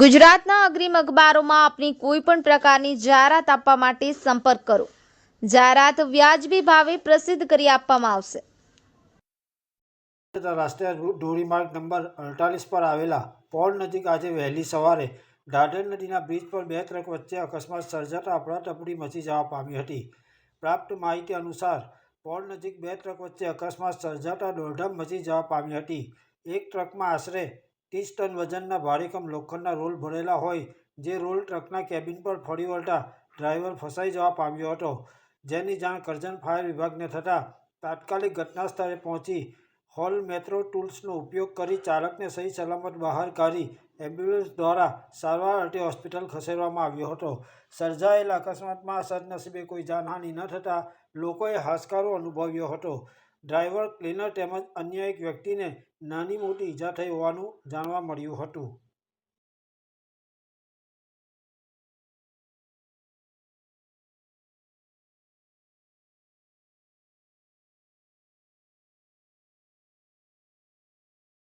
ગુજરાતના અગ્રીમ અખબારોમાં આપની કોઈ પણ પ્રકારની જાહેરાત આપવા માટે સંપર્ક કરો. જાહેરાત વ્યાજબી ભાવે પ્રસિદ્ધ કરી આપવામાં આવશે. રાષ્ટ્રીય ધોરીમાર્ગ નંબર 48 પર આવેલા પોળ નજીક આજે વહેલી સવારે ઢાઢર નદીના બ્રિજ પર બે ટ્રક વચ્ચે અકસ્માત સર્જાતા અફડાતફડી મચી જવા પામી હતી. પ્રાપ્ત માહિતી અનુસાર પોળ નજીક બે ટ્રક વચ્ચે અકસ્માત સર્જાતા દોડધામ મચી જવા પામી હતી. એક ટ્રકમાં આશરે 30 ટન વજનના ભારેખમ લોખંડના રોલ ભરેલા હોય, જે રોલ ટ્રકના કેબિન પર ફરી વળતા ડ્રાઈવર ફસાઈ જવા પામ્યો હતો. જેની જાણ કરજણ ફાયર વિભાગને થતાં તાત્કાલિક ઘટના સ્થળે પહોંચી હોલ મેટ્રો ટૂલ્સનો ઉપયોગ કરી ચાલકને સહી સલામત બહાર કાઢી એમ્બ્યુલન્સ દ્વારા સારવાર અર્થે હોસ્પિટલ ખસેડવામાં આવ્યો હતો. સર્જાયેલા અકસ્માતમાં સદનસીબે કોઈ જાનહાનિ ન થતાં લોકોએ હાશકારો અનુભવ્યો હતો. ડ્રાઈવર, ક્લીનર તેમજ અન્ય એક વ્યક્તિને નાની મોટી ઈજા થઈ હોવાનું જાણવા મળ્યું હતું.